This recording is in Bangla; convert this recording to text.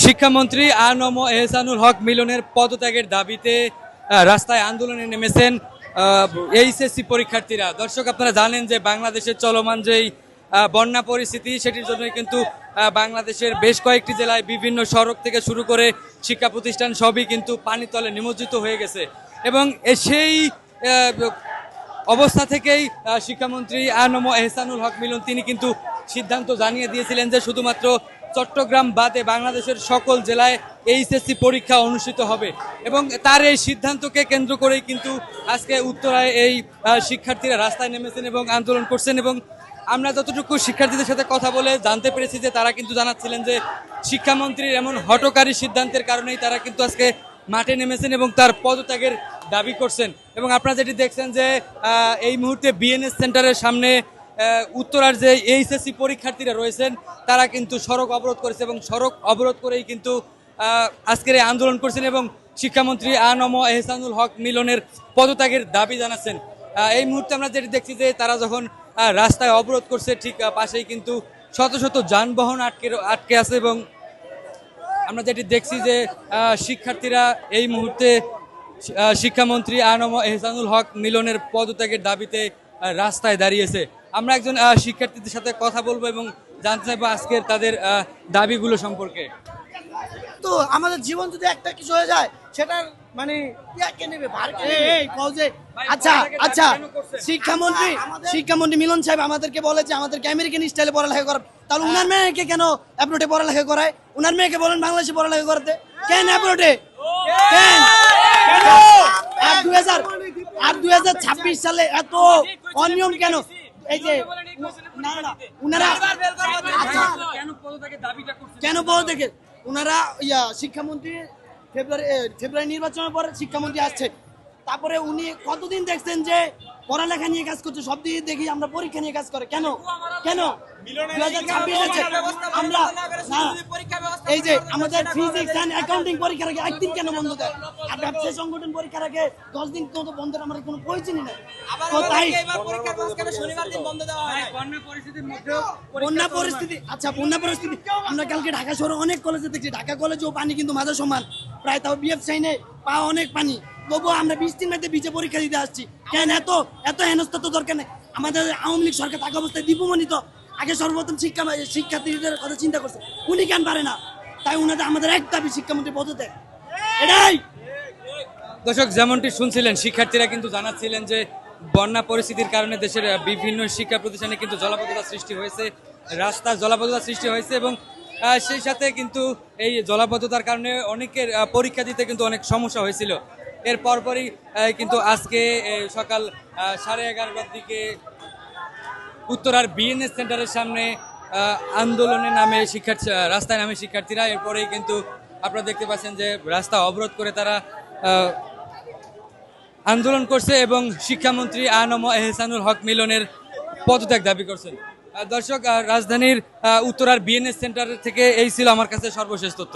শিক্ষামন্ত্রী আ.ন.ম এহসানুল হক মিলনের পদত্যাগের দাবিতে রাস্তায় আন্দোলনে নেমেছেন এইচএসসি পরীক্ষার্থীরা। দর্শক, আপনারা জানেন যে বাংলাদেশের চলমান যেই বন্যা পরিস্থিতি, সেটির জন্য কিন্তু বাংলাদেশের বেশ কয়েকটি জেলায় বিভিন্ন সড়ক থেকে শুরু করে শিক্ষা প্রতিষ্ঠান সবই কিন্তু পানির তলে নিমজ্জিত হয়ে গেছে। এবং সেই অবস্থা থেকেই শিক্ষামন্ত্রী আ.ন.ম এহসানুল হক মিলন তিনি কিন্তু সিদ্ধান্ত জানিয়ে দিয়েছিলেন যে শুধুমাত্র চট্টগ্রাম বাদে বাংলাদেশের সকল জেলায় এইচএসসি পরীক্ষা অনুষ্ঠিত হবে। এবং তার এই সিদ্ধান্তকে কেন্দ্র করেই কিন্তু আজকে উত্তরায় এই শিক্ষার্থীরা রাস্তায় নেমেছেন এবং আন্দোলন করছেন। এবং আমরা যতটুকু শিক্ষার্থীদের সাথে কথা বলে জানতে পেরেছি যে তারা কিন্তু জানাচ্ছিলেন যে শিক্ষামন্ত্রীর এমন হঠকারী সিদ্ধান্তের কারণেই তারা কিন্তু আজকে মাঠে নেমেছেন এবং তার পদত্যাগের দাবি করছেন। এবং আপনারা যেটি দেখছেন যে এই মুহূর্তে বিএনএস সেন্টারের সামনে উত্তরার যে এইচএসসি পরীক্ষার্থীরা রয়েছেন তারা কিন্তু সড়ক অবরোধ করেছে এবং সড়ক অবরোধ করেই কিন্তু আজকের এই আন্দোলন করছেন এবং শিক্ষামন্ত্রী আ.ন.ম এহসানুল হক মিলনের পদত্যাগের দাবি জানাচ্ছেন। এই মুহূর্তে আমরা যেটি দেখছি যে তারা যখন রাস্তায় অবরোধ করছে, ঠিক পাশেই কিন্তু শত শত যানবাহন আটকে আছে। এবং আমরা যেটি দেখছি যে শিক্ষার্থীরা এই মুহূর্তে শিক্ষামন্ত্রী আ.ন.ম এহসানুল হক মিলনের পদত্যাগের দাবিতে রাস্তায় দাঁড়িয়েছে। আমরা একজন শিক্ষার্থীদের সাথে কথা বলবো এবং জানতে চাইবো আজকের তাদের দাবিগুলো সম্পর্কে। তো আমাদের জীবন যদি একটা কিছু হয়ে যায় সেটার মানে কে নেবে, ভার কে নেবে? আচ্ছা আচ্ছা, শিক্ষামন্ত্রী মিলন সাহেব আমাদেরকে বলেছে আমাদেরকে আমেরিকান স্টাইলে পড়ালেখা করার, তাহলে উনার মেয়েকে কেন অ্যাব্রোডে পড়ালেখা করায়? উনার মেয়েকে বলেন বাংলাদেশে পড়ালেখা করতে, কেন অ্যাব্রোডে? কেন? আর 2026 সালে এত অনিয়ম কেন? এই যে উনারা কেন পদত্যাগ, উনারা শিক্ষামন্ত্রী ফেব্রুয়ারি নির্বাচনের পরে শিক্ষামন্ত্রী আসছে, তারপরে উনি কতদিন দেখছেন যে পড়ালেখা নিয়ে কাজ করছে, সব দিকে দেখি আমরা পরীক্ষা নিয়ে কাজ করে। কেন কেন 2026 আমরা এই যে আমাদের ফিজিক্স এন্ড অ্যাকাউন্টিং পরীক্ষার আগে একদিন কেন বন্ধ দেয়, আর ব্যবসায়ী সংগঠন পরীক্ষার আগে 10 দিন তো বন্ধের আমাদের কোনো প্রয়োজনই নেই। তো তাই বন্যা পরিস্থিতি, আচ্ছা বন্যা পরিস্থিতি আমরা কালকে ঢাকা শহরে অনেক কলেজে দেখছি, ঢাকা কলেজেও পানি কিন্তু মাঝে সমান প্রায়, তাও বিএফ সাইনে পা অনেক পানি, তবুও আমরা 20 দিন মধ্যে ভিজে পরীক্ষা দিতে আসছি। কেন এত হেনস্থা তো দরকার নেই। আমাদের আওয়ামী লীগ সরকার থাকা অবস্থায় দীপুমণি তো আগে সর্বপ্রথম শিক্ষার্থীদের কথা চিন্তা করছে, উনি কেন পারে না? তাই উনাদের আমাদের এক দাবি শিক্ষামন্ত্রী পদত্যাগ, এটাই। দর্শক, যেমনটি শুনছিলেন শিক্ষার্থীরা কিন্তু জানাচ্ছিলেন যে বন্যা পরিস্থিতির কারণে দেশের বিভিন্ন শিক্ষা প্রতিষ্ঠানে কিন্তু জলাবদ্ধতা সৃষ্টি হয়েছে, রাস্তার জলাবদ্ধতা সৃষ্টি হয়েছে এবং সেই সাথে কিন্তু এই জলাবদ্ধতার কারণে অনেকের পরীক্ষা দিতে কিন্তু অনেক সমস্যা হয়েছিল। এর পরপরই কিন্তু আজকে সকাল 11:30টার দিকে উত্তরার বিএনএস সেন্টারের সামনে আন্দোলনে নামে রাস্তায় নামে শিক্ষার্থীরা। এরপরেই কিন্তু আপনারা দেখতে পাচ্ছেন যে রাস্তা অবরোধ করে তারা আন্দোলন করছে এবং শিক্ষামন্ত্রী আ.ন.ম এহসানুল হক মিলনের পদত্যাগ দাবি করছেন। দর্শক, রাজধানীর উত্তরার বিএনএস সেন্টার থেকে এই ছিল আমার কাছে সর্বশেষ তথ্য।